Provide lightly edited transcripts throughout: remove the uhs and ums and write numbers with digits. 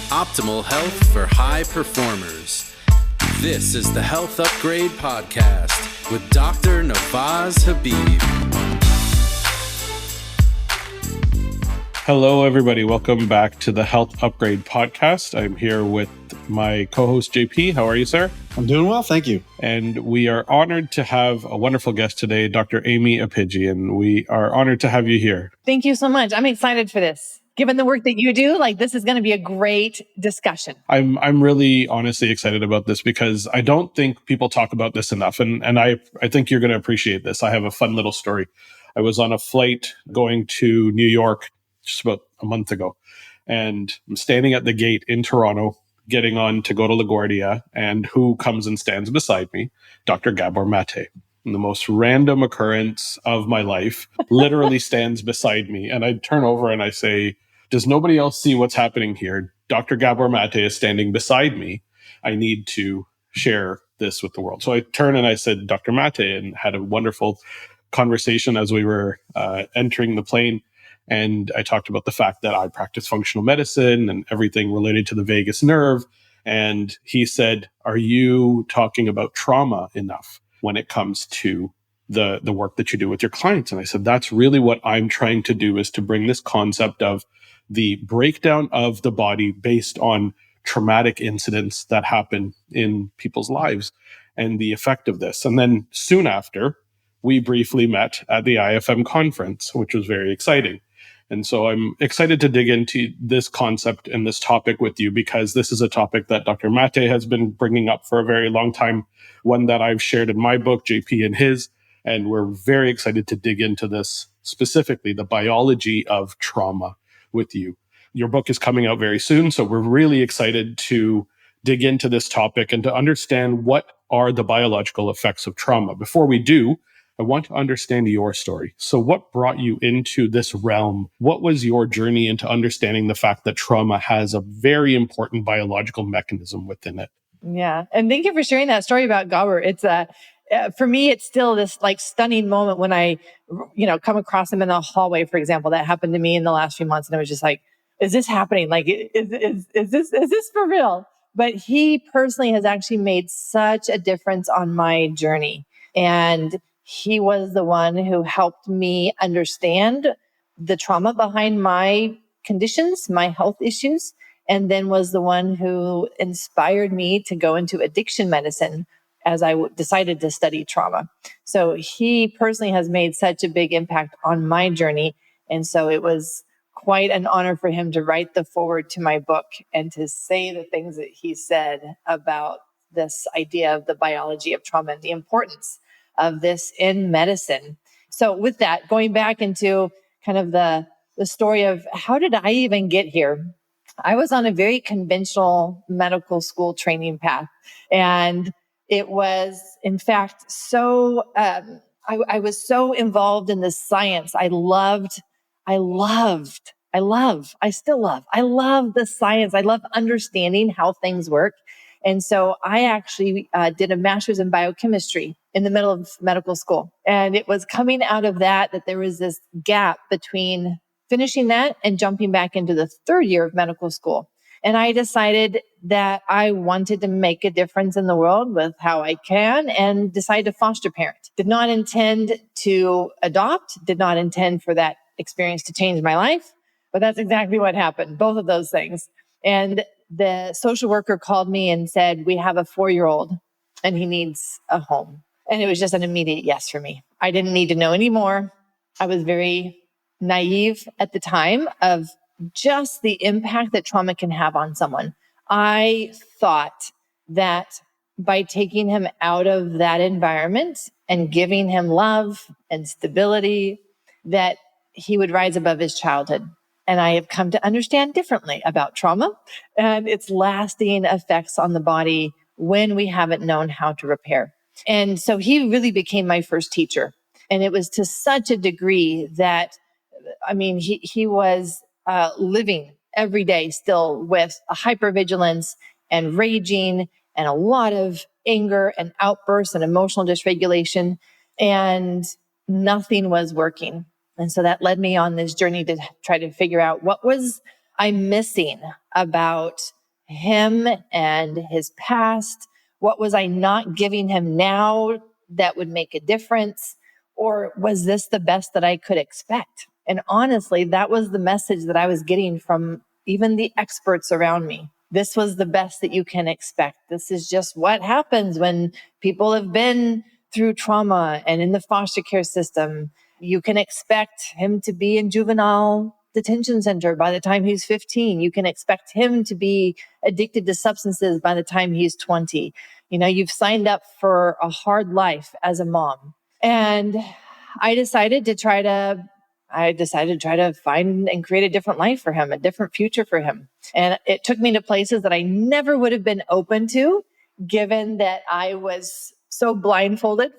Optimal health for high performers. This is the Health Upgrade Podcast with Dr. Nawaz Habib. Hello, everybody. Welcome back to the Health Upgrade Podcast. I'm here with my co-host, JP. How are you, sir? I'm doing well, thank you. And we are honored to have a wonderful guest today, Dr. Aimie Apigian. We are honored to have you here. Thank you so much. I'm excited for this. Given the work that you do, this is going to be a great discussion. I'm really honestly excited about this because I don't think people talk about this enough. And I think you're going to appreciate this. I have a fun little story. I was on a flight going to New York just about a month ago. And I'm standing at the gate in Toronto, getting on to go to LaGuardia. And who comes and stands beside me? Dr. Gabor Mate. And the most random occurrence of my life, literally stands beside me. And I turn over and I say, does nobody else see what's happening here? Dr. Gabor Mate is standing beside me. I need to share this with the world. So I turn and I said, Dr. Mate, and had a wonderful conversation as we were entering the plane. And I talked about the fact that I practice functional medicine and everything related to the vagus nerve. And he said, are you talking about trauma enough when it comes to the work that you do with your clients? And I said, that's really what I'm trying to do, is to bring this concept of the breakdown of the body based on traumatic incidents that happen in people's lives and the effect of this. And then soon after, we briefly met at the IFM conference, which was very exciting. And so I'm excited to dig into this concept and this topic with you, because this is a topic that Dr. Mate has been bringing up for a very long time, one that I've shared in my book, JP in his, and we're very excited to dig into this, specifically the biology of trauma with you. Your book is coming out very soon, so we're really excited to dig into this topic and to understand what are the biological effects of trauma. Before we do, I want to understand your story. So what brought you into this realm? What was your journey into understanding the fact that trauma has a very important biological mechanism within it? Yeah. And thank you for sharing that story about Gabor. It's for me, it's still this stunning moment when I, come across him in the hallway, for example. That happened to me in the last few months. And I was just like, is this happening? Is this for real? But he personally has actually made such a difference on my journey. And he was the one who helped me understand the trauma behind my conditions, my health issues, and then was the one who inspired me to go into addiction medicine as I decided to study trauma. So he personally has made such a big impact on my journey. And so it was quite an honor for him to write the foreword to my book and to say the things that he said about this idea of the biology of trauma and the importance of this in medicine. So with that, going back into kind of the story of how did I even get here? I was on a very conventional medical school training path. And it was, in fact, I was so involved in the science. I love the science. I love understanding how things work. And so I actually did a master's in biochemistry in the middle of medical school. And it was coming out of that there was this gap between finishing that and jumping back into the third year of medical school. And I decided that I wanted to make a difference in the world with how I can, and decided to foster parent. Did not intend to adopt, did not intend for that experience to change my life, but that's exactly what happened, both of those things. And the social worker called me and said, we have a 4-year-old and he needs a home. And it was just an immediate yes for me. I didn't need to know anymore. I was very naive at the time of just the impact that trauma can have on someone. I thought that by taking him out of that environment and giving him love and stability, that he would rise above his childhood. And I have come to understand differently about trauma and its lasting effects on the body when we haven't known how to repair. And so he really became my first teacher. And it was to such a degree that, he was living every day still with a hypervigilance and raging and a lot of anger and outbursts and emotional dysregulation, and nothing was working. And so that led me on this journey to try to figure out what was I missing about him and his past. What was I not giving him now that would make a difference? Or was this the best that I could expect? And honestly, that was the message that I was getting from even the experts around me. This was the best that you can expect. This is just what happens when people have been through trauma and in the foster care system. You can expect him to be in juvenile detention center by the time he's 15. You can expect him to be addicted to substances by the time he's 20. You've signed up for a hard life as a mom. And I decided to try to find and create a different life for him, a different future for him. And it took me to places that I never would have been open to, given that I was so blindfolded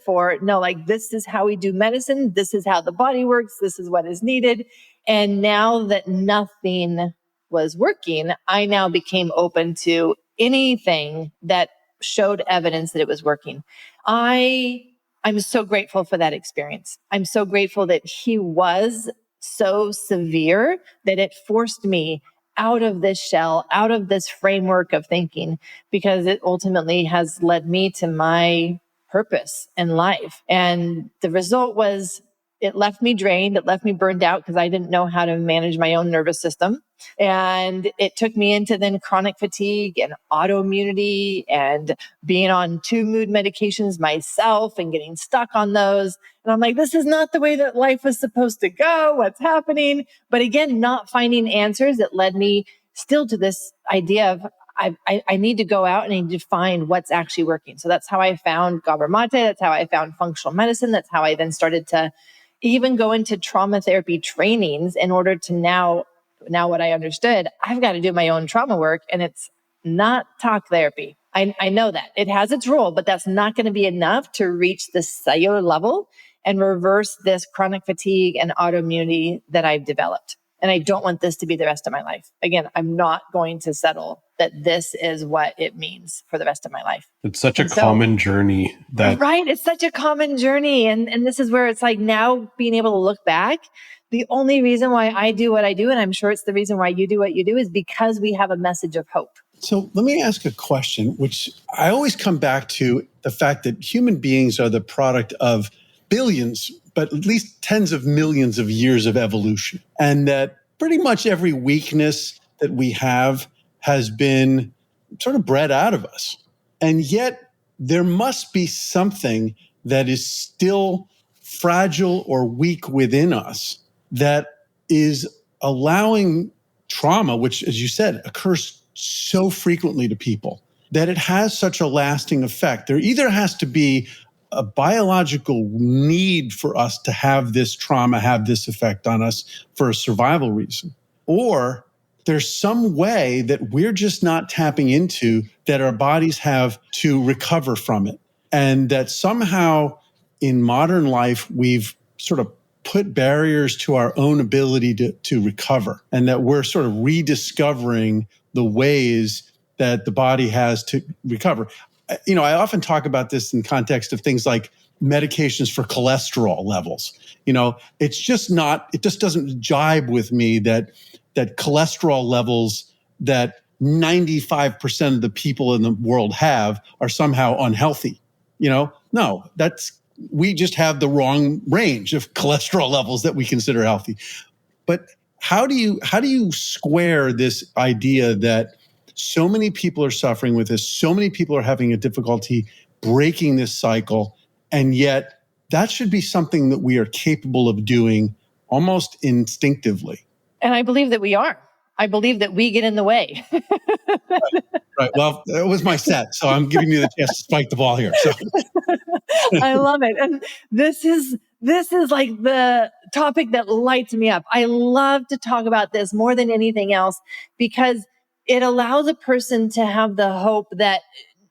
this is how we do medicine. This is how the body works. This is what is needed. And now that nothing was working, I now became open to anything that showed evidence that it was working. I'm so grateful for that experience. I'm so grateful that he was so severe that it forced me out of this shell, out of this framework of thinking, because it ultimately has led me to my purpose in life. And the result was it left me drained. It left me burned out because I didn't know how to manage my own nervous system. And it took me into then chronic fatigue and autoimmunity and being on 2 mood medications myself and getting stuck on those. And I'm like, this is not the way that life was supposed to go. What's happening? But again, not finding answers, it led me still to this idea of I need to go out and I need to find what's actually working. So that's how I found Gabor Mate. That's how I found functional medicine. That's how I then started to even go into trauma therapy trainings in order to now what I understood, I've got to do my own trauma work, and it's not talk therapy. I know that it has its role, but that's not going to be enough to reach the cellular level and reverse this chronic fatigue and autoimmunity that I've developed. And I don't want this to be the rest of my life. Again, I'm not going to settle that this is what it means for the rest of my life. It's such a common journey that... Right. It's such a common journey. And this is where it's like now being able to look back, the only reason why I do what I do, and I'm sure it's the reason why you do what you do, is because we have a message of hope. So let me ask a question, which I always come back to the fact that human beings are the product of billions, but at least tens of millions of years of evolution. And that pretty much every weakness that we have has been sort of bred out of us. And yet there must be something that is still fragile or weak within us that is allowing trauma, which, as you said, occurs so frequently to people, that it has such a lasting effect. There either has to be a biological need for us to have this trauma, have this effect on us for a survival reason, or there's some way that we're just not tapping into that our bodies have to recover from it. And that somehow in modern life, we've sort of put barriers to our own ability to recover, and that we're sort of rediscovering the ways that the body has to recover. I often talk about this in context of things like medications for cholesterol levels. It just doesn't jibe with me that cholesterol levels that 95% of the people in the world have are somehow unhealthy. No, we just have the wrong range of cholesterol levels that we consider healthy. But how do you square this idea that so many people are suffering with this, so many people are having a difficulty breaking this cycle, and yet that should be something that we are capable of doing almost instinctively? And I believe that we are. I believe that we get in the way. Right. Well, that was my set, so I'm giving you the chance to spike the ball here. So. I love it. And this is like the topic that lights me up. I love to talk about this more than anything else because it allows a person to have the hope that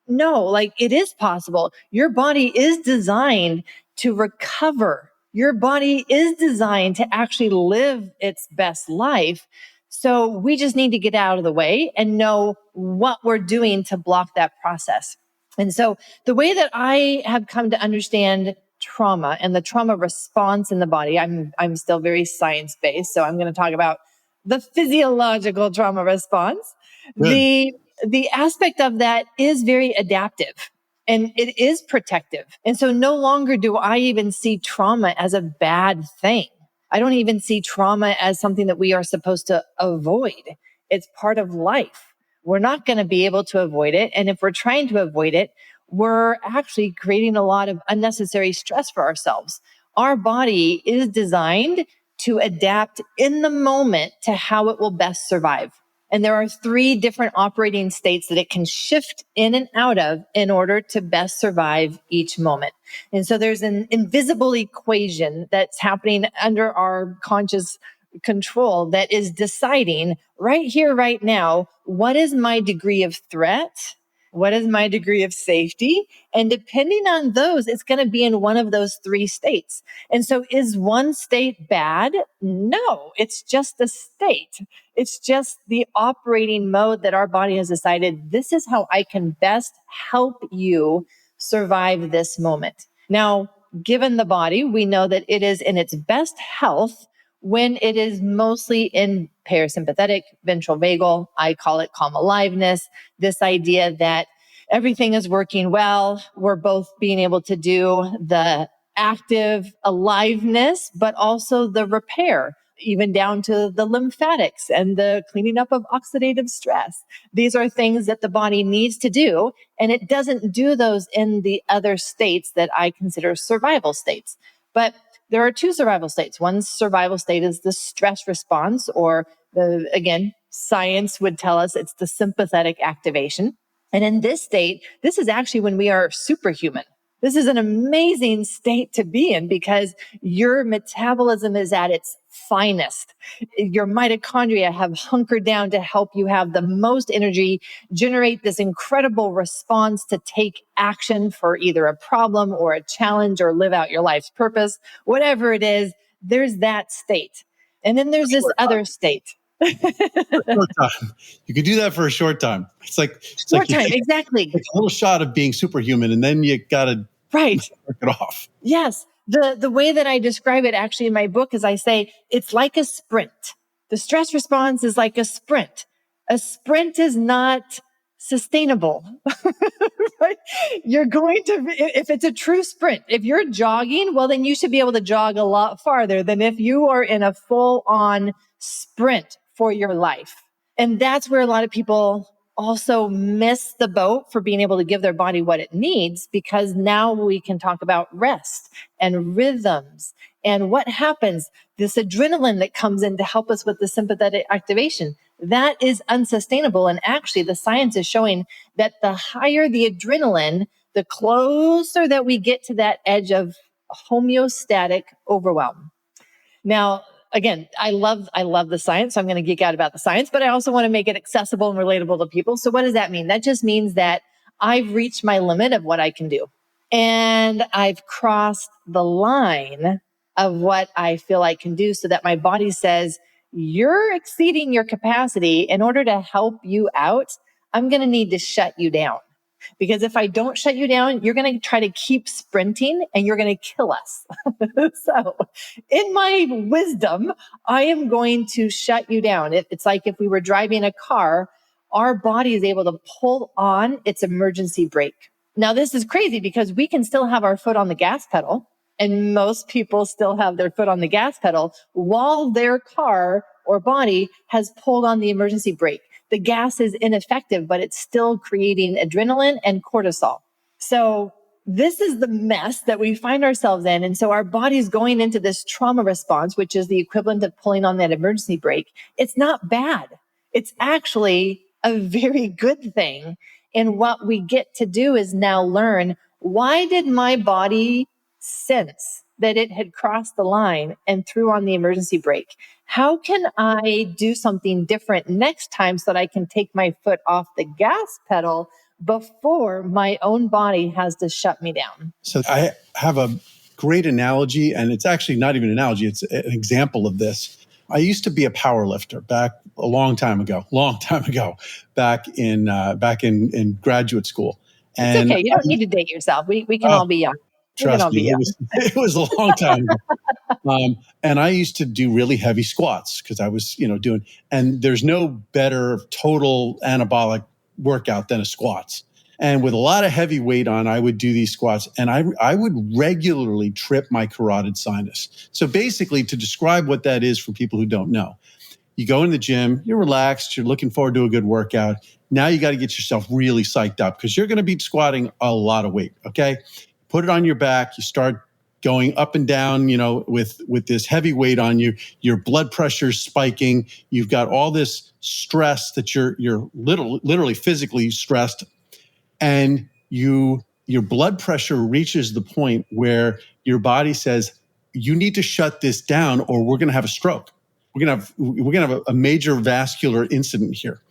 it is possible. Your body is designed to recover. Your body is designed to actually live its best life. So we just need to get out of the way and know what we're doing to block that process. And so the way that I have come to understand trauma and the trauma response in the body, I'm still very science-based. So I'm going to talk about the physiological trauma response. Good. The aspect of that is very adaptive and it is protective. And so no longer do I even see trauma as a bad thing. I don't even see trauma as something that we are supposed to avoid. It's part of life. We're not going to be able to avoid it. And if we're trying to avoid it, we're actually creating a lot of unnecessary stress for ourselves. Our body is designed to adapt in the moment to how it will best survive. And there are 3 different operating states that it can shift in and out of in order to best survive each moment. And so there's an invisible equation that's happening under our conscious control that is deciding right here, right now, what is my degree of threat? What is my degree of safety? And depending on those, it's going to be in one of those 3 states. And so is one state bad? No, it's just a state. It's just the operating mode that our body has decided this is how I can best help you survive this moment. Now, given the body, we know that it is in its best health when it is mostly in parasympathetic, ventral vagal. I call it calm aliveness. This idea that everything is working well. We're both being able to do the active aliveness, but also the repair, even down to the lymphatics and the cleaning up of oxidative stress. These are things that the body needs to do, and it doesn't do those in the other states that I consider survival states. But there are 2 survival states. One survival state is the stress response, or again, science would tell us it's the sympathetic activation. And in this state, this is actually when we are superhuman. This is an amazing state to be in because your metabolism is at its finest. Your mitochondria have hunkered down to help you have the most energy, generate this incredible response to take action for either a problem or a challenge or live out your life's purpose. Whatever it is, there's that state. And then there's this other state. Short time. You could do that for a short time. It's like Exactly. Like a little shot of being superhuman, and then you got to work it off. Yes. The way that I describe it actually in my book is I say it's like a sprint. The stress response is like a sprint. A sprint is not sustainable. Right? You're going to, if it's a true sprint, if you're jogging, well, then you should be able to jog a lot farther than if you are in a full on sprint for your life. And that's where a lot of people also miss the boat for being able to give their body what it needs, because now we can talk about rest and rhythms and what happens, this adrenaline that comes in to help us with the sympathetic activation. That is unsustainable. And actually, the science is showing that the higher the adrenaline, the closer that we get to that edge of homeostatic overwhelm. Now, again, I love the science, so I'm going to geek out about the science, but I also want to make it accessible and relatable to people. So what does that mean? That just means that I've reached my limit of what I can do. And I've crossed the line of what I feel I can do so that my body says, you're exceeding your capacity. In order to help you out, I'm going to need to shut you down. Because if I don't shut you down, you're going to try to keep sprinting and you're going to kill us. So in my wisdom, I am going to shut you down. It's like if we were driving a car, our body is able to pull on its emergency brake. Now, this is crazy because we can still have our foot on the gas pedal, and most people still have their foot on the gas pedal while their car or body has pulled on the emergency brake. The gas is ineffective, but it's still creating adrenaline and cortisol. So this is the mess that we find ourselves in. And so our body's going into this trauma response, which is the equivalent of pulling on that emergency brake. It's not bad. It's actually a very good thing. And what we get to do is now learn, why did my body sense that it had crossed the line and threw on the emergency brake? How can I do something different next time so that I can take my foot off the gas pedal before my own body has to shut me down? So I have a great analogy, and it's actually not even an analogy, it's an example of this. I used to be a power lifter back a long time ago, back in graduate school. And it's okay. You don't need to date yourself. We can all be young. Trust me, it was a long time ago. And I used to do really heavy squats because I was, doing, and there's no better total anabolic workout than a squats. And with a lot of heavy weight on, I would do these squats, and I would regularly trip my carotid sinus. So basically, to describe what that is for people who don't know, you go in the gym, you're relaxed, you're looking forward to a good workout. Now you got to get yourself really psyched up because you're going to be squatting a lot of weight, okay? Put it on your back, you start going up and down, with this heavy weight on you, your blood pressure's spiking, you've got all this stress that you're literally physically stressed, and your blood pressure reaches the point where your body says, you need to shut this down or we're going to have a stroke. We're going to have a major vascular incident here.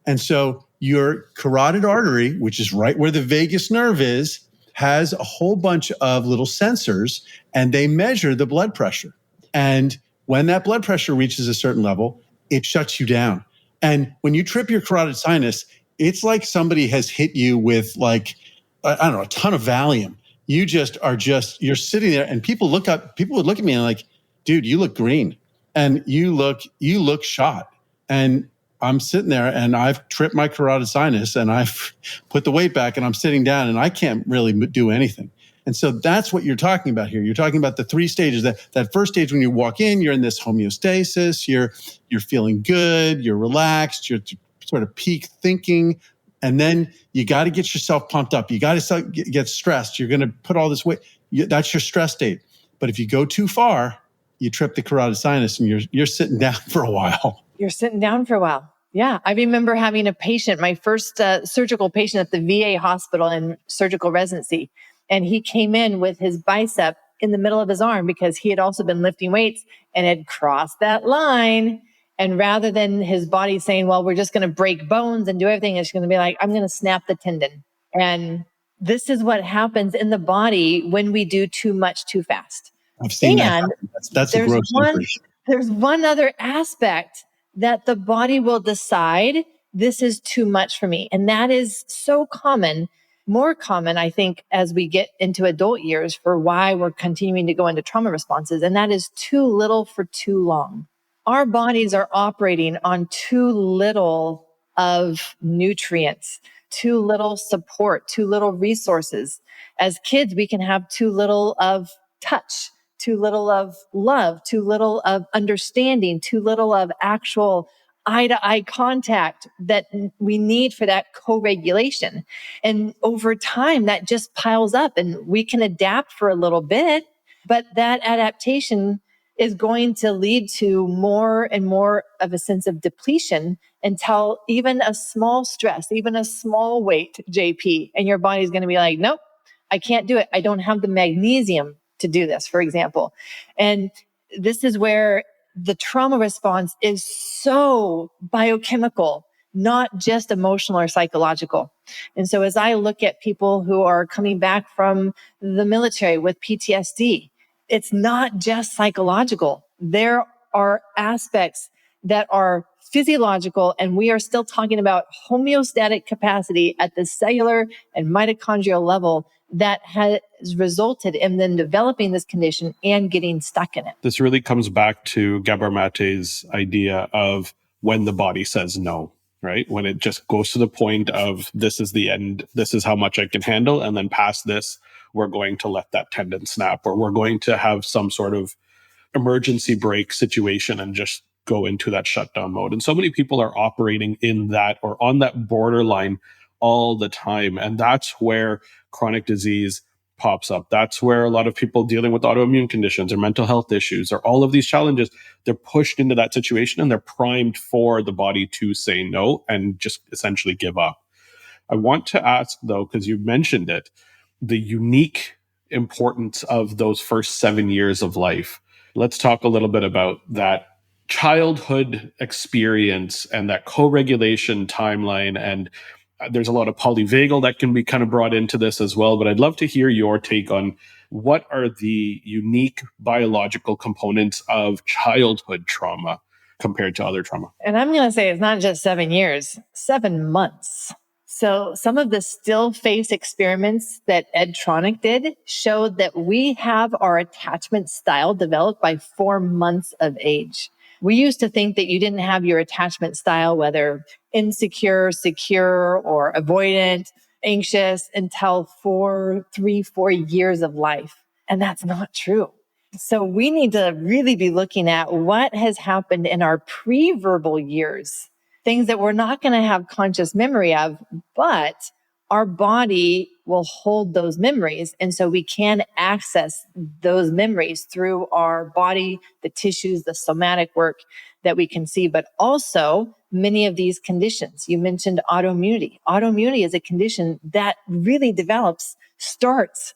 And so your carotid artery, which is right where the vagus nerve is, has a whole bunch of little sensors, and they measure the blood pressure. And when that blood pressure reaches a certain level, it shuts you down. And when you trip your carotid sinus, it's like somebody has hit you with a ton of Valium. You're sitting there, and people would look at me and like, dude, you look green and you look shot. And I'm sitting there and I've tripped my carotid sinus and I've put the weight back and I'm sitting down and I can't really do anything. And so that's what you're talking about here. You're talking about the three stages. That first stage, when you walk in, you're in this homeostasis, you're feeling good, you're relaxed, you're sort of peak thinking. And then you got to get yourself pumped up. You got to get stressed. You're going to put all this weight. That's your stress state. But if you go too far, you trip the carotid sinus and you're sitting down for a while. You're sitting down for a while. Yeah. I remember having a patient, my first surgical patient at the VA hospital in surgical residency. And he came in with his bicep in the middle of his arm because he had also been lifting weights and had crossed that line. And rather than his body saying, well, we're just going to break bones and do everything, it's going to be like, I'm going to snap the tendon. And this is what happens in the body when we do too much too fast. I've seen that. That's a gross injury. There's one other aspect that the body will decide, this is too much for me. And that is so common, more common, I think, as we get into adult years for why we're continuing to go into trauma responses. And that is too little for too long. Our bodies are operating on too little of nutrients, too little support, too little resources. As kids, we can have too little of touch, too little of love, too little of understanding, too little of actual eye-to-eye contact that we need for that co-regulation. And over time, that just piles up and we can adapt for a little bit, but that adaptation is going to lead to more and more of a sense of depletion until even a small stress, even a small weight, JP, and your body's going to be like, nope, I can't do it. I don't have the magnesium to do this, for example. And this is where the trauma response is so biochemical, not just emotional or psychological. And so as I look at people who are coming back from the military with PTSD, it's not just psychological. There are aspects that are physiological, and we are still talking about homeostatic capacity at the cellular and mitochondrial level that has resulted in them developing this condition and getting stuck in it. This really comes back to Gabor Mate's idea of when the body says no, right? When it just goes to the point of this is the end, this is how much I can handle, and then past this, we're going to let that tendon snap, or we're going to have some sort of emergency brake situation and just go into that shutdown mode. And so many people are operating in that or on that borderline all the time. And that's where chronic disease pops up. That's where a lot of people dealing with autoimmune conditions or mental health issues or all of these challenges, they're pushed into that situation and they're primed for the body to say no and just essentially give up. I want to ask, though, because you mentioned it, the unique importance of those first 7 years of life. Let's talk a little bit about that childhood experience and that co-regulation timeline. And there's a lot of polyvagal that can be kind of brought into this as well. But I'd love to hear your take on what are the unique biological components of childhood trauma compared to other trauma. And I'm going to say it's not just 7 years, 7 months. So some of the still face experiments that Ed Tronick did showed that we have our attachment style developed by 4 months of age. We used to think that you didn't have your attachment style, whether insecure, secure, or avoidant, anxious, until 4 years of life. And that's not true. So we need to really be looking at what has happened in our pre-verbal years, things that we're not going to have conscious memory of, but our body will hold those memories. And so we can access those memories through our body, the tissues, the somatic work that we can see, but also many of these conditions. You mentioned autoimmunity. Autoimmunity is a condition that really starts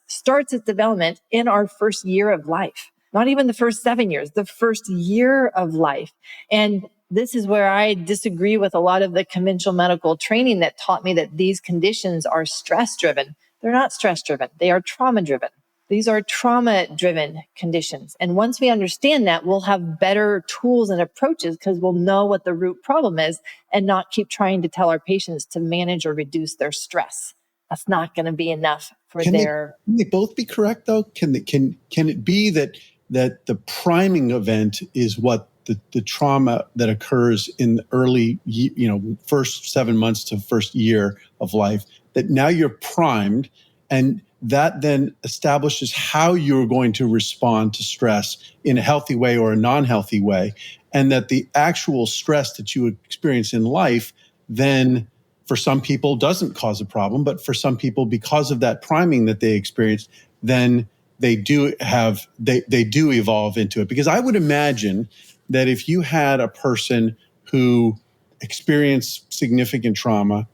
its development in our first year of life. Not even the first 7 years, the first year of life. And this is where I disagree with a lot of the conventional medical training that taught me that these conditions are stress-driven. They're not stress-driven. They are trauma-driven. These are trauma-driven conditions. And once we understand that, we'll have better tools and approaches because we'll know what the root problem is and not keep trying to tell our patients to manage or reduce their stress. That's not going to be enough for Can they both be correct, though? Can it be that the priming event is what the trauma that occurs in the early, first 7 months to first year of life, that now you're primed, and that then establishes how you're going to respond to stress in a healthy way or a non-healthy way, and that the actual stress that you experience in life then, for some people, doesn't cause a problem, but for some people, because of that priming that they experienced, then they do evolve into it. Because I would imagine that if you had a person who experienced significant trauma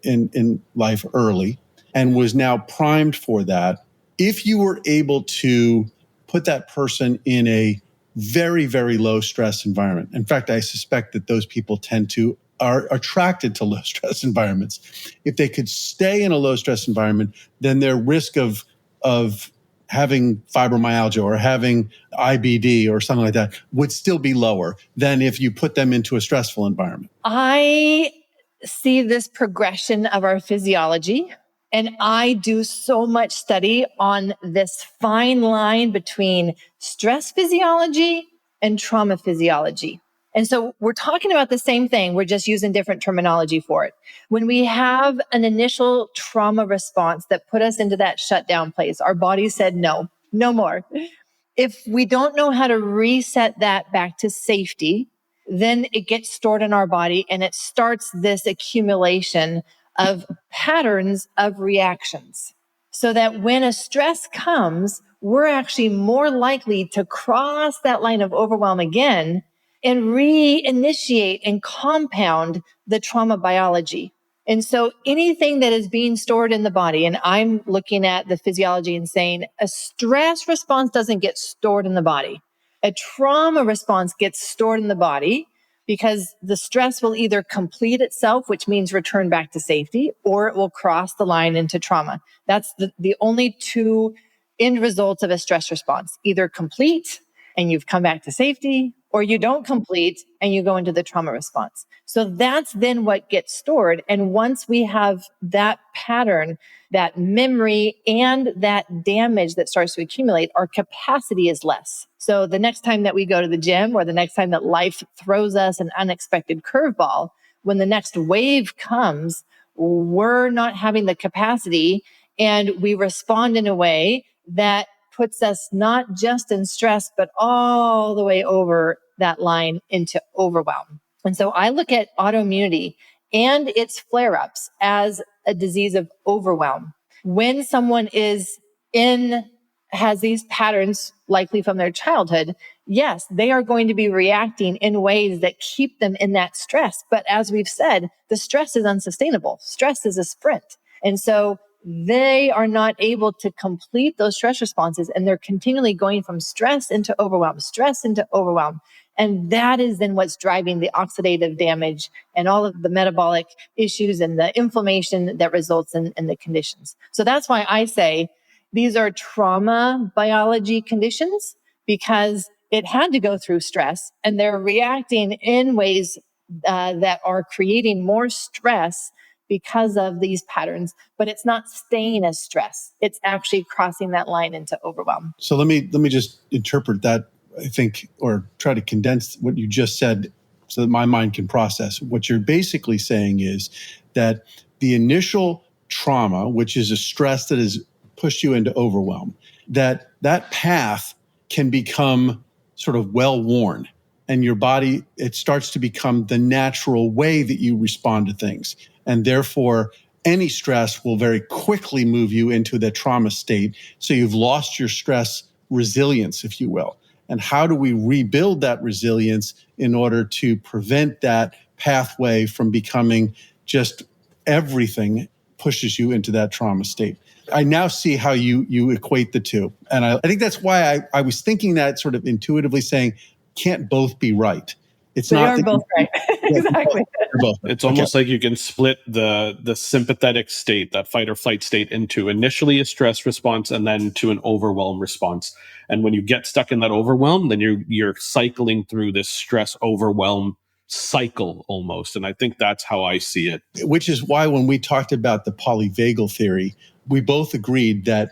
in life early and was now primed for that, if you were able to put that person in a very, very low stress environment. In fact, I suspect that those people are attracted to low stress environments. If they could stay in a low stress environment, then their risk of having fibromyalgia or having IBD or something like that would still be lower than if you put them into a stressful environment. I see this progression of our physiology, and I do so much study on this fine line between stress physiology and trauma physiology. And so we're talking about the same thing. We're just using different terminology for it. When we have an initial trauma response that put us into that shutdown place, our body said, no more. If we don't know how to reset that back to safety, then it gets stored in our body and it starts this accumulation of patterns of reactions. So that when a stress comes, we're actually more likely to cross that line of overwhelm again and reinitiate and compound the trauma biology. And so anything that is being stored in the body, and I'm looking at the physiology and saying a stress response doesn't get stored in the body. A trauma response gets stored in the body because the stress will either complete itself, which means return back to safety, or it will cross the line into trauma. That's the only two end results of a stress response, either complete and you've come back to safety, or you don't complete and you go into the trauma response. So that's then what gets stored. And once we have that pattern, that memory and that damage that starts to accumulate, our capacity is less. So the next time that we go to the gym or the next time that life throws us an unexpected curveball, when the next wave comes, we're not having the capacity and we respond in a way that puts us not just in stress, but all the way over that line into overwhelm. And so I look at autoimmunity and its flare-ups as a disease of overwhelm. When someone has these patterns, likely from their childhood, yes, they are going to be reacting in ways that keep them in that stress. But as we've said, the stress is unsustainable. Stress is a sprint. And so they are not able to complete those stress responses, and they're continually going from stress into overwhelm. And that is then what's driving the oxidative damage and all of the metabolic issues and the inflammation that results in the conditions. So that's why I say these are trauma biology conditions, because it had to go through stress and they're reacting in ways that are creating more stress because of these patterns, but it's not staying as stress. It's actually crossing that line into overwhelm. So let me just interpret that, I think, or try to condense what you just said so that my mind can process. What you're basically saying is that the initial trauma, which is a stress that has pushed you into overwhelm, that path can become sort of well-worn, and your body, it starts to become the natural way that you respond to things. And therefore, any stress will very quickly move you into the trauma state. So you've lost your stress resilience, if you will. And how do we rebuild that resilience in order to prevent that pathway from becoming just everything pushes you into that trauma state? I now see how you equate the two. And I think that's why I was thinking that sort of intuitively, saying, can't both be right. They are both right. Exactly. It's almost like you can split the sympathetic state, that fight or flight state, into initially a stress response and then to an overwhelm response. And when you get stuck in that overwhelm, then you're cycling through this stress overwhelm cycle almost. And I think that's how I see it. Which is why when we talked about the polyvagal theory, we both agreed that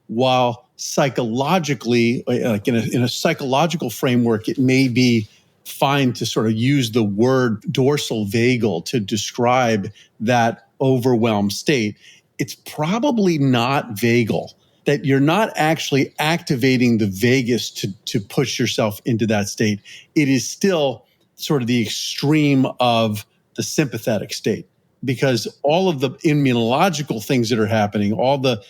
while psychologically, like in a psychological framework, it may be fine to sort of use the word dorsal vagal to describe that overwhelmed state, it's probably not vagal, that you're not actually activating the vagus to push yourself into that state. It is still sort of the extreme of the sympathetic state, because all of the immunological things that are happening, all the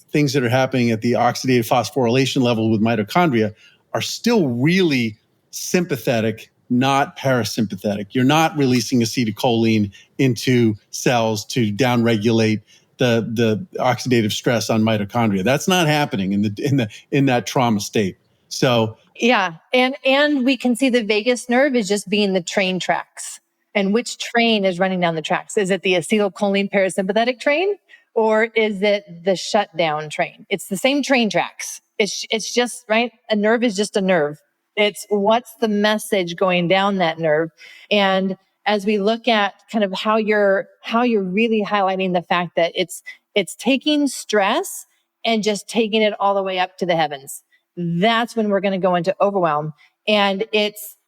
things that are happening at the oxidative phosphorylation level with mitochondria are still really sympathetic, not parasympathetic. You're not releasing acetylcholine into cells to downregulate the oxidative stress on mitochondria. That's not happening in that trauma state. So yeah, and we can see the vagus nerve is just being the train tracks. And which train is running down the tracks? Is it the acetylcholine parasympathetic train, or is it the shutdown train? It's the same train tracks. It's just, right? A nerve is just a nerve. It's what's the message going down that nerve. And as we look at kind of how you're really highlighting the fact that it's taking stress and just taking it all the way up to the heavens, that's when we're going to go into overwhelm. And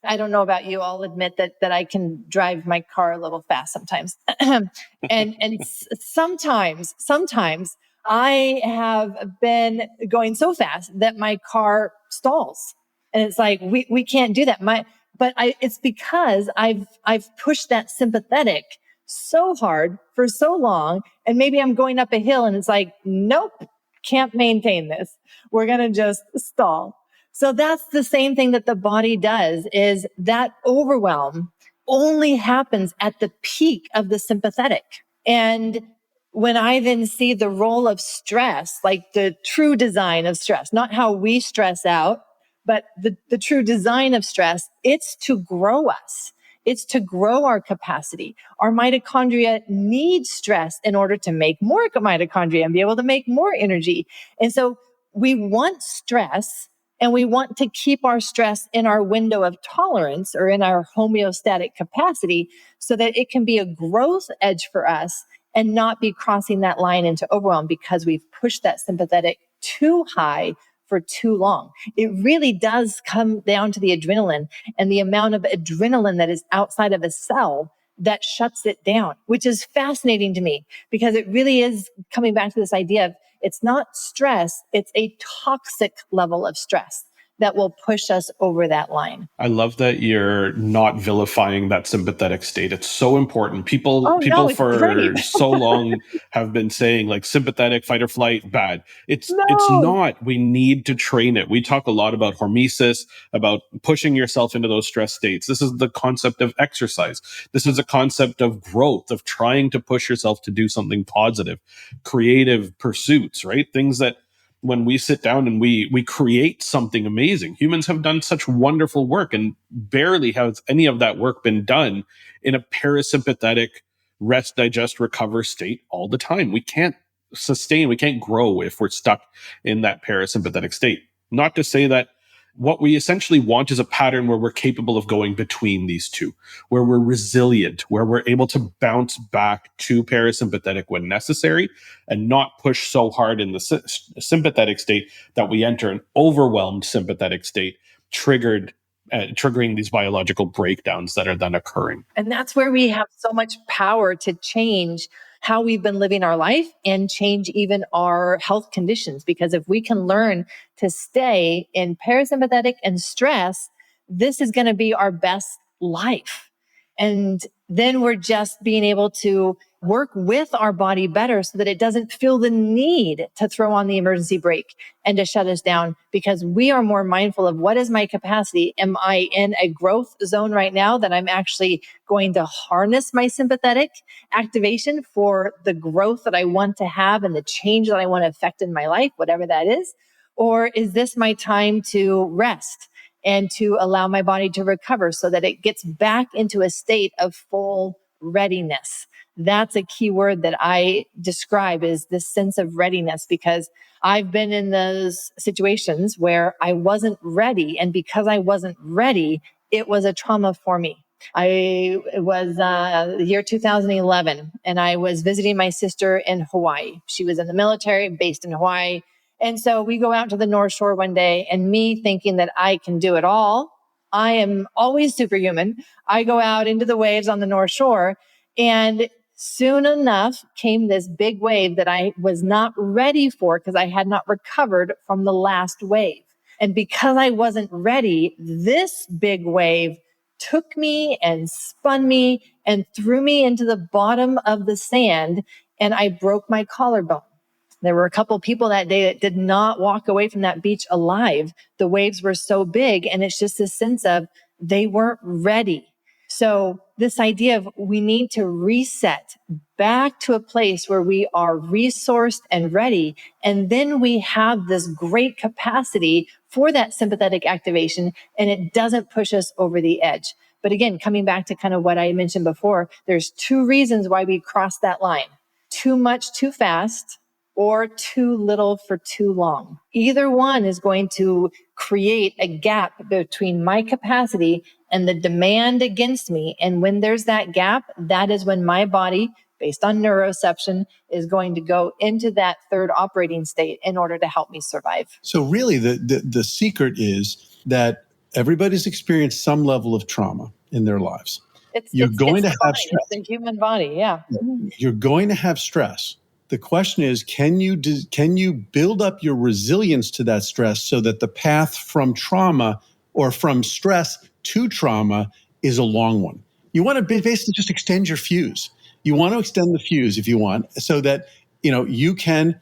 I don't know about you, I'll admit that I can drive my car a little fast sometimes. and sometimes I have been going so fast that my car stalls. And it's like, we can't do that. It's because I've pushed that sympathetic so hard for so long. And maybe I'm going up a hill and it's like, nope, can't maintain this. We're going to just stall. So that's the same thing that the body does, is that overwhelm only happens at the peak of the sympathetic. And when I then see the role of stress, like the true design of stress, not how we stress out, but the true design of stress, it's to grow us. It's to grow our capacity. Our mitochondria need stress in order to make more mitochondria and be able to make more energy. And so we want stress, and we want to keep our stress in our window of tolerance or in our homeostatic capacity so that it can be a growth edge for us and not be crossing that line into overwhelm because we've pushed that sympathetic too high for too long. It really does come down to the adrenaline and the amount of adrenaline that is outside of a cell that shuts it down, which is fascinating to me because it really is coming back to this idea of it's not stress, it's a toxic level of stress that will push us over that line. I love that you're not vilifying that sympathetic state. It's so important. People for so long have been saying like sympathetic, fight or flight, bad. It's not. We need to train it. We talk a lot about hormesis, about pushing yourself into those stress states. This is the concept of exercise. This is a concept of growth, of trying to push yourself to do something positive, creative pursuits, right? Things that when we sit down and we create something amazing. Humans have done such wonderful work, and barely has any of that work been done in a parasympathetic rest, digest, recover state all the time. We can't sustain, we can't grow if we're stuck in that parasympathetic state. Not to say that what we essentially want is a pattern where we're capable of going between these two, where we're resilient, where we're able to bounce back to parasympathetic when necessary and not push so hard in the sympathetic state that we enter an overwhelmed sympathetic state, triggering these biological breakdowns that are then occurring. And that's where we have so much power to change how we've been living our life and change even our health conditions. Because if we can learn to stay in parasympathetic and stress, this is going to be our best life. And then we're just being able to work with our body better so that it doesn't feel the need to throw on the emergency brake and to shut us down, because we are more mindful of what is my capacity. Am I in a growth zone right now that I'm actually going to harness my sympathetic activation for the growth that I want to have and the change that I want to affect in my life, whatever that is? Or is this my time to rest and to allow my body to recover so that it gets back into a state of full readiness? That's a key word that I describe, is this sense of readiness, because I've been in those situations where I wasn't ready. And because I wasn't ready, it was a trauma for me. It was the year 2011, and I was visiting my sister in Hawaii. She was in the military, based in Hawaii. And so we go out to the North Shore one day, and me thinking that I can do it all. I am always superhuman. I go out into the waves on the North Shore, and soon enough came this big wave that I was not ready for because I had not recovered from the last wave. And because I wasn't ready, this big wave took me and spun me and threw me into the bottom of the sand, and I broke my collarbone. There were a couple of people that day that did not walk away from that beach alive. The waves were so big, and it's just this sense of they weren't ready. So this idea of we need to reset back to a place where we are resourced and ready, and then we have this great capacity for that sympathetic activation, and it doesn't push us over the edge. But again, coming back to kind of what I mentioned before, there's two reasons why we cross that line: too much too fast, or too little for too long. Either one is going to create a gap between my capacity and the demand against me. And when there's that gap, that is when my body, based on neuroception, is going to go into that third operating state in order to help me survive. So really the secret is that everybody's experienced some level of trauma in their lives. You're going to have stress. It's the human body, yeah. You're going to have stress. The question is, can you build up your resilience to that stress so that the path from trauma or from stress to trauma is a long one? You want to basically just extend your fuse. You want to extend the fuse if you want, so that, you can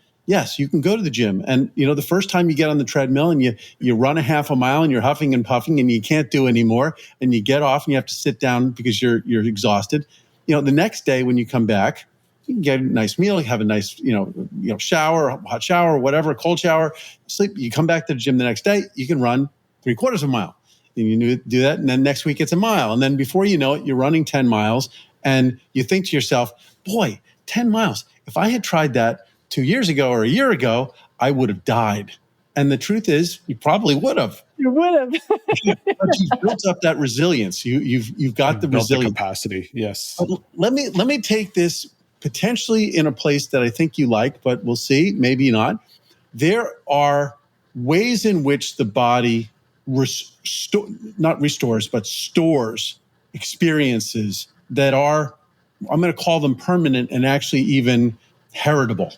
go to the gym. And, the first time you get on the treadmill and you run a half a mile and you're huffing and puffing and you can't do anymore, and you get off and you have to sit down because you're exhausted. The next day when you come back, you can get a nice meal, have a nice, shower, hot shower, whatever, cold shower, sleep. You come back to the gym the next day, you can run 3/4 of a mile. And you do that, and then next week it's a mile. And then before you know it, you're running 10 miles, and you think to yourself, boy, 10 miles. If I had tried that 2 years ago or a year ago, I would have died. And the truth is, you probably would have. You would have. But you've built up that resilience. You've got the resilience. The capacity, yes. But let me take this potentially in a place that I think you like, but we'll see, maybe not. There are ways in which the body not restores, but stores experiences that are, I'm going to call them permanent and actually even heritable,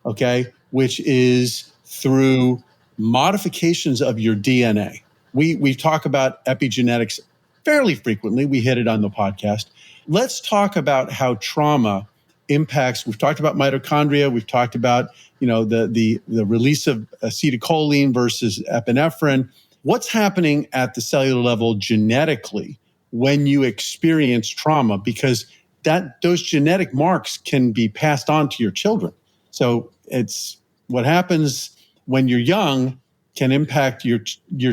okay? Which is through modifications of your DNA. We talk about epigenetics fairly frequently. We hit it on the podcast. Let's talk about how trauma impacts. We've talked about mitochondria. We've talked about, the release of acetylcholine versus epinephrine. What's happening at the cellular level genetically when you experience trauma? Because those genetic marks can be passed on to your children. So it's what happens when you're young can impact your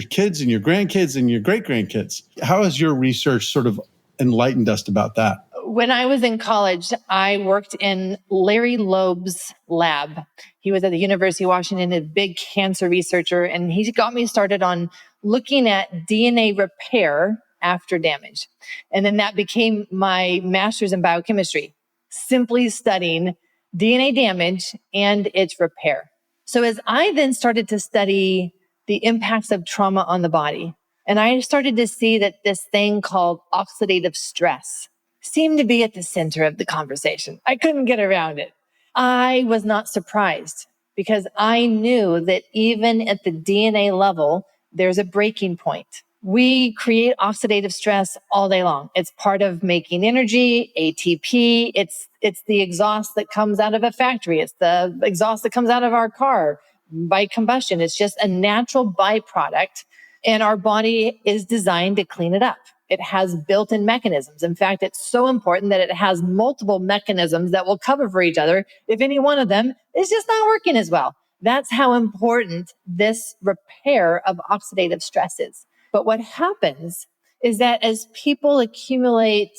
kids and your grandkids and your great-grandkids. How has your research sort of enlightened us about that? When I was in college, I worked in Larry Loeb's lab. He was at the University of Washington, a big cancer researcher, and he got me started on looking at DNA repair after damage. And then that became my master's in biochemistry, simply studying DNA damage and its repair. So as I then started to study the impacts of trauma on the body, and I started to see that this thing called oxidative stress seemed to be at the center of the conversation. I couldn't get around it. I was not surprised because I knew that even at the DNA level, there's a breaking point. We create oxidative stress all day long. It's part of making energy, ATP. It's the exhaust that comes out of a factory. It's the exhaust that comes out of our car by combustion. It's just a natural byproduct, and our body is designed to clean it up. It has built-in mechanisms. In fact, it's so important that it has multiple mechanisms that will cover for each other if any one of them is just not working as well. That's how important this repair of oxidative stress is. But what happens is that as people accumulate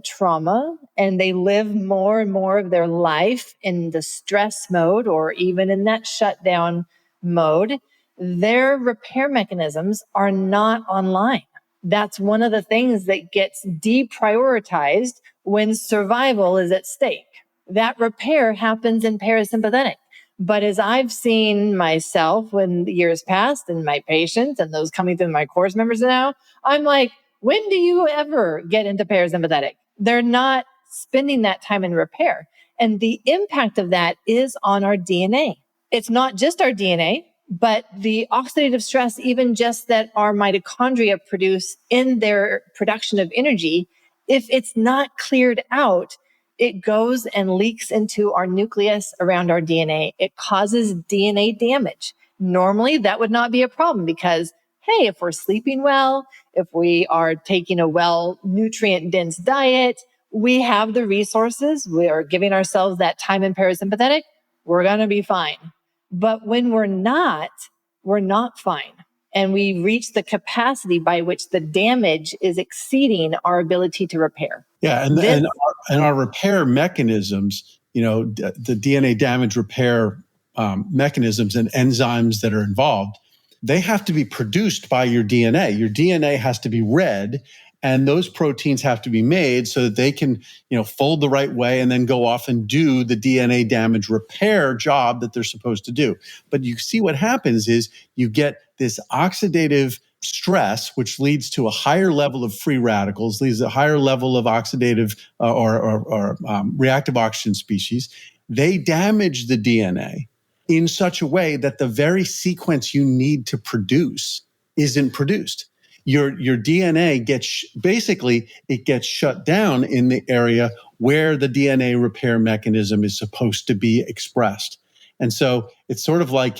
trauma and they live more and more of their life in the stress mode or even in that shutdown mode, their repair mechanisms are not online. That's one of the things that gets deprioritized when survival is at stake. That repair happens in parasympathetic. But as I've seen myself when the years passed and my patients and those coming through my course members now, I'm like, when do you ever get into parasympathetic? They're not spending that time in repair. And the impact of that is on our DNA. It's not just our DNA, but the oxidative stress, even just that our mitochondria produce in their production of energy, if it's not cleared out, it goes and leaks into our nucleus around our DNA. It causes DNA damage. Normally, that would not be a problem because, hey, if we're sleeping well, if we are taking a well nutrient-dense diet, we have the resources, we are giving ourselves that time in parasympathetic, we're going to be fine. But when we're not fine. And we reach the capacity by which the damage is exceeding our ability to repair. Yeah, and our repair mechanisms, the DNA damage repair mechanisms and enzymes that are involved, they have to be produced by your DNA. Your DNA has to be read, and those proteins have to be made so that they can, fold the right way and then go off and do the DNA damage repair job that they're supposed to do. But you see what happens is you get this oxidative stress, which leads to a higher level of free radicals, leads to a higher level of oxidative or reactive oxygen species. They damage the DNA in such a way that the very sequence you need to produce isn't produced. Your DNA gets shut down in the area where the DNA repair mechanism is supposed to be expressed. And so it's sort of like,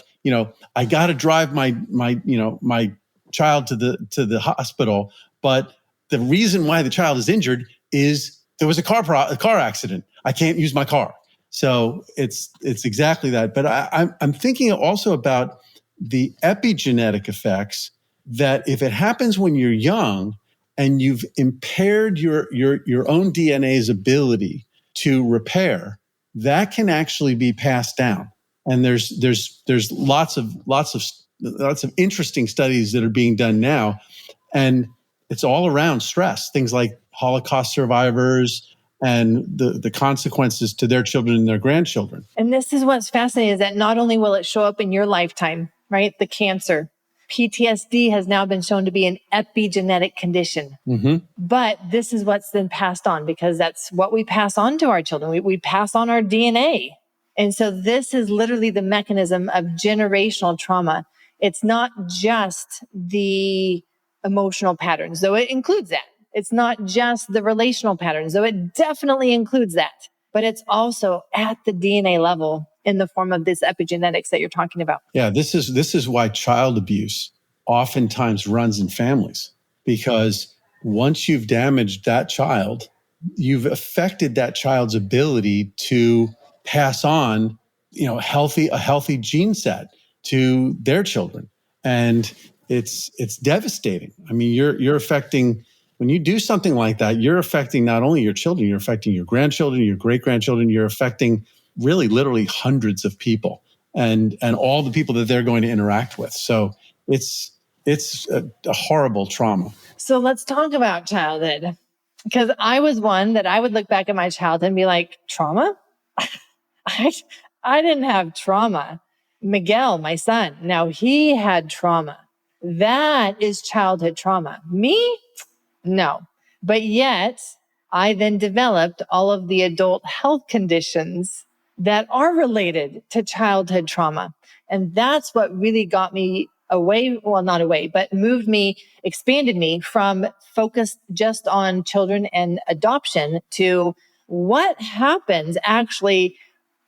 I got to drive my child to the hospital, but the reason why the child is injured is there was a car accident. I can't use my car. So it's exactly that. But I'm thinking also about the epigenetic effects, that if it happens when you're young and you've impaired your own DNA's ability to repair, that can actually be passed down. And there's lots of interesting studies that are being done now, and it's all around stress. Things like Holocaust survivors and the consequences to their children and their grandchildren. And this is what's fascinating, is that not only will it show up in your lifetime, right? The cancer, PTSD has now been shown to be an epigenetic condition. Mm-hmm. But this is what's been passed on, because that's what we pass on to our children. We pass on our DNA. And so this is literally the mechanism of generational trauma. It's not just the emotional patterns, though it includes that. It's not just the relational patterns, though it definitely includes that. But it's also at the DNA level in the form of this epigenetics that you're talking about. Yeah, this is why child abuse oftentimes runs in families, because once you've damaged that child, you've affected that child's ability to pass on, a healthy gene set to their children. And it's devastating. I mean, you're affecting, when you do something like that, you're affecting not only your children, you're affecting your grandchildren, your great-grandchildren, you're affecting really literally hundreds of people and all the people that they're going to interact with. So it's It's a horrible trauma. So let's talk about childhood. Because I was one that I would look back at my childhood and be like, trauma? I didn't have trauma. Miguel, my son, now he had trauma. That is childhood trauma. Me? No. But yet, I then developed all of the adult health conditions that are related to childhood trauma. And that's what really got me away, well, not away, but moved me, expanded me from focused just on children and adoption to what happens actually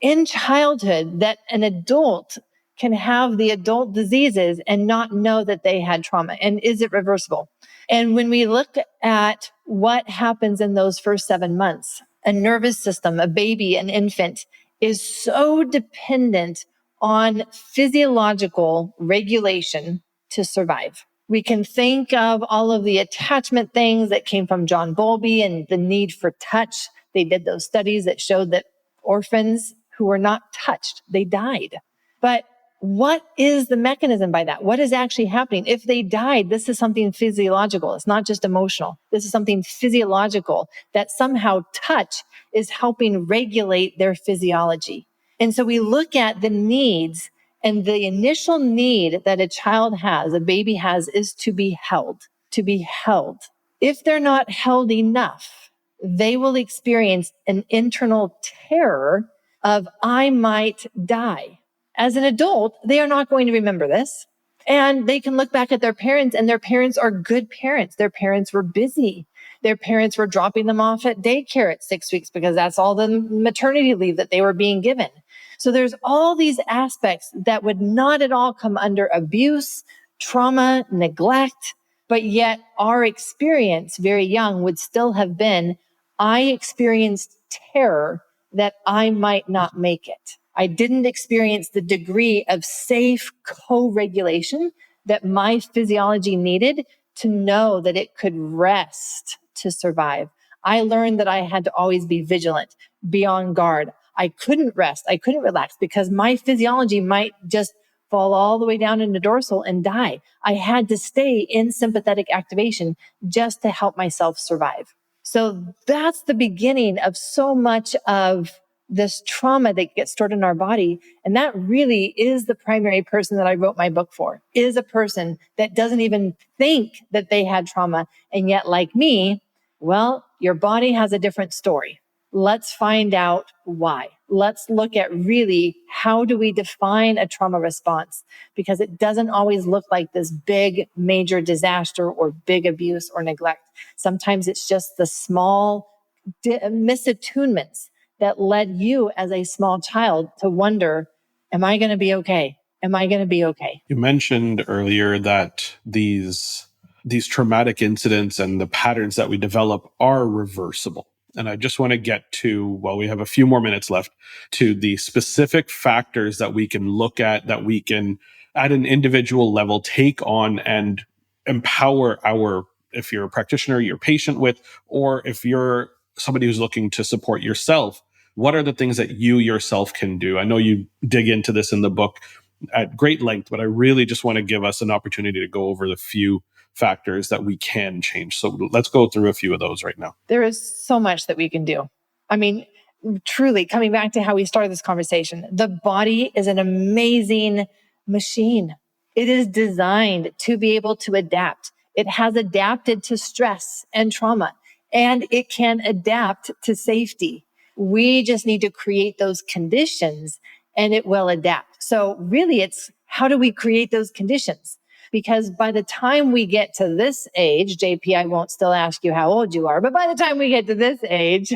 in childhood that an adult can have the adult diseases and not know that they had trauma. And is it reversible? And when we look at what happens in those first 7 months, a nervous system, a baby, an infant is so dependent on physiological regulation to survive. We can think of all of the attachment things that came from John Bowlby and the need for touch. They did those studies that showed that orphans who were not touched, they died. But what is the mechanism by that? What is actually happening? If they died, this is something physiological. It's not just emotional. This is something physiological that somehow touch is helping regulate their physiology. And so we look at the needs, and the initial need that a child has, a baby has, is to be held, to be held. If they're not held enough, they will experience an internal terror of, I might die. As an adult, they are not going to remember this. And they can look back at their parents, and their parents are good parents. Their parents were busy. Their parents were dropping them off at daycare at 6 weeks because that's all the maternity leave that they were being given. So there's all these aspects that would not at all come under abuse, trauma, neglect, but yet our experience very young would still have been, I experienced terror that I might not make it. I didn't experience the degree of safe co-regulation that my physiology needed to know that it could rest to survive. I learned that I had to always be vigilant, be on guard. I couldn't rest. I couldn't relax because my physiology might just fall all the way down into dorsal and die. I had to stay in sympathetic activation just to help myself survive. So that's the beginning of so much of this trauma that gets stored in our body. And that really is the primary person that I wrote my book for, is a person that doesn't even think that they had trauma. And yet, like me, well, your body has a different story. Let's find out why. Let's look at really how do we define a trauma response? Because it doesn't always look like this big, major disaster or big abuse or neglect. Sometimes it's just the small misattunements that led you as a small child to wonder, am I going to be okay? Am I going to be okay? You mentioned earlier that these traumatic incidents and the patterns that we develop are reversible. And I just want to get to, well, we have a few more minutes left, to the specific factors that we can look at, that we can, at an individual level, take on and empower our, if you're a practitioner, your patient with, or if you're somebody who's looking to support yourself, what are the things that you yourself can do? I know you dig into this in the book at great length, but I really just want to give us an opportunity to go over the few factors that we can change. So let's go through a few of those right now. There is so much that we can do. I mean, truly, coming back to how we started this conversation, the body is an amazing machine. It is designed to be able to adapt. It has adapted to stress and trauma, and it can adapt to safety. We just need to create those conditions and it will adapt. So really, it's how do we create those conditions? Because by the time we get to this age, JP, I won't still ask you how old you are, but by the time we get to this age,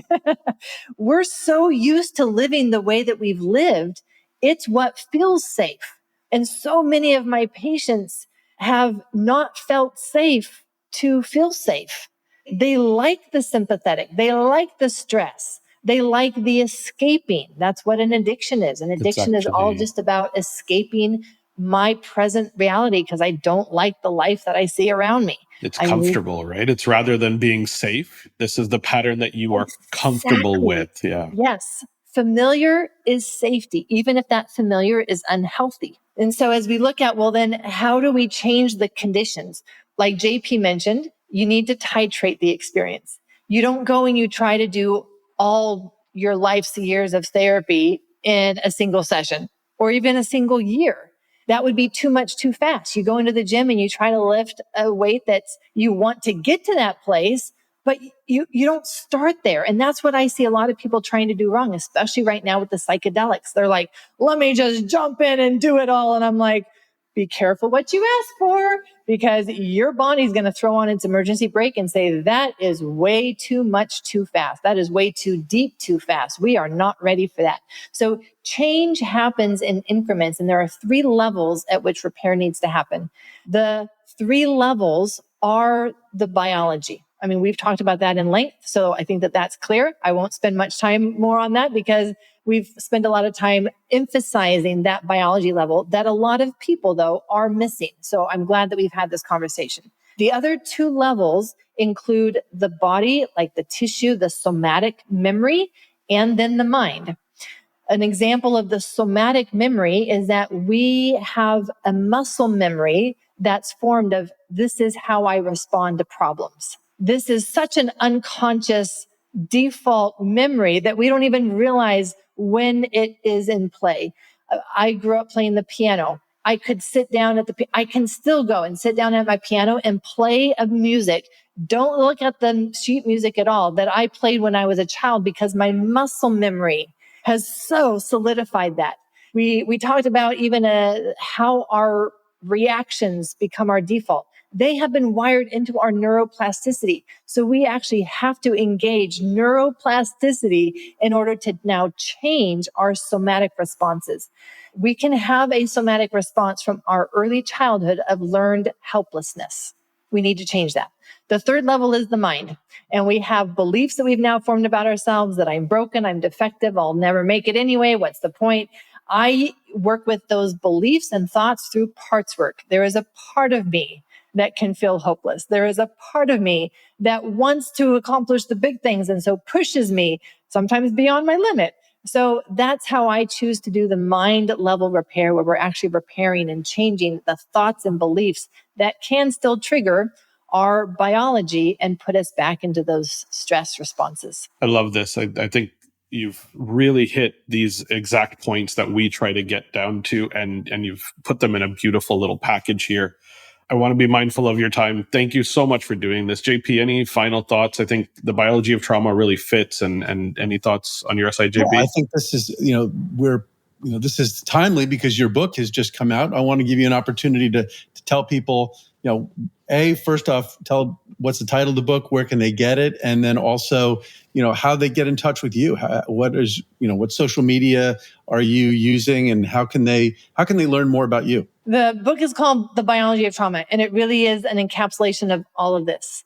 we're so used to living the way that we've lived. It's what feels safe. And so many of my patients have not felt safe to feel safe. They like the sympathetic. They like the stress. They like the escaping. That's what an addiction is. An addiction is all just about escaping my present reality because I don't like the life that I see around me. It's comfortable, right? It's rather than being safe. This is the pattern that you are comfortable with. Yeah. Yes. Familiar is safety, even if that familiar is unhealthy. And so as we look at, well, then how do we change the conditions? Like JP mentioned, you need to titrate the experience. You don't go and you try to do all your life's years of therapy in a single session or even a single year. That would be too much too fast. You go into the gym and you try to lift a weight that you want to get to that place, but you don't start there. And that's what I see a lot of people trying to do wrong, especially right now with the psychedelics. They're like, let me just jump in and do it all. And I'm like, be careful what you ask for, because your body's going to throw on its emergency brake and say, that is way too much too fast. That is way too deep too fast. We are not ready for that. So change happens in increments, and there are 3 levels at which repair needs to happen. The 3 levels are the biology. I mean, we've talked about that in length, so I think that that's clear. I won't spend much time more on that because we've spent a lot of time emphasizing that biology level that a lot of people, though, are missing. So I'm glad that we've had this conversation. The other 2 levels include the body, like the tissue, the somatic memory, and then the mind. An example of the somatic memory is that we have a muscle memory that's formed of, this is how I respond to problems. This is such an unconscious default memory that we don't even realize when it is in play. I grew up playing the piano. I could sit down I can still go and sit down at my piano and play a music. Don't look at the sheet music at all that I played when I was a child, because my muscle memory has so solidified that. We talked about even how our reactions become our default. They have been wired into our neuroplasticity. So we actually have to engage neuroplasticity in order to now change our somatic responses. We can have a somatic response from our early childhood of learned helplessness. We need to change that. The 3rd level is the mind. And we have beliefs that we've now formed about ourselves, that I'm broken, I'm defective, I'll never make it anyway. What's the point? I work with those beliefs and thoughts through parts work. There is a part of me that can feel hopeless. There is a part of me that wants to accomplish the big things and so pushes me sometimes beyond my limit. So that's how I choose to do the mind level repair, where we're actually repairing and changing the thoughts and beliefs that can still trigger our biology and put us back into those stress responses. I love this. I think you've really hit these exact points that we try to get down to, and you've put them in a beautiful little package here. I want to be mindful of your time. Thank you so much for doing this. JP, any final thoughts? I think the biology of trauma really fits, and any thoughts on your side, JP? Well, I think this is, this is timely because your book has just come out. I want to give you an opportunity to tell people, first off, tell what's the title of the book, where can they get it? And then also, how they get in touch with you. What social media are you using, and how can they learn more about you? The book is called The Biology of Trauma, and it really is an encapsulation of all of this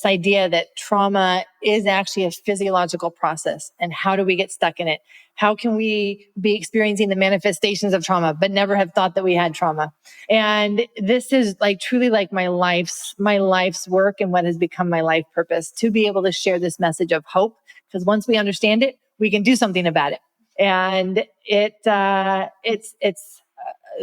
idea that trauma is actually a physiological process. And how do we get stuck in it? How can we be experiencing the manifestations of trauma, but never have thought that we had trauma? And this is truly my life's work, and what has become my life purpose, to be able to share this message of hope. Because once we understand it, we can do something about it. And it's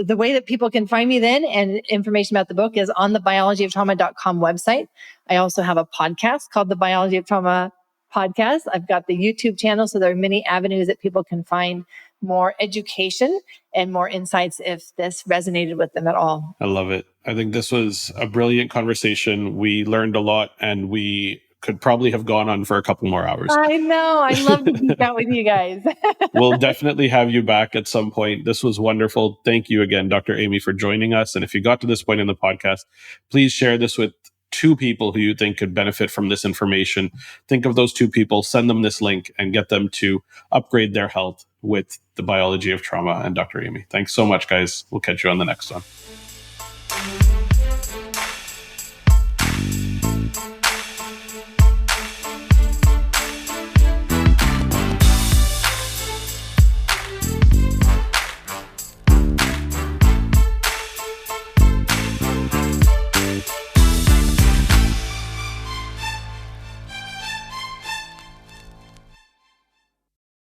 the way that people can find me then, and information about the book, is on the biologyoftrauma.com website. I also have a podcast called the Biology of Trauma Podcast. I've got the YouTube channel. So there are many avenues that people can find more education and more insights if this resonated with them at all. I love it. I think this was a brilliant conversation. We learned a lot, and we could probably have gone on for a couple more hours. I know. I love to geek out with you guys. We'll definitely have you back at some point. This was wonderful. Thank you again, Dr. Aimie, for joining us. And if you got to this point in the podcast, please share this with 2 people who you think could benefit from this information. Think of those 2 people, send them this link, and get them to upgrade their health with the biology of trauma and Dr. Aimie. Thanks so much, guys. We'll catch you on the next one.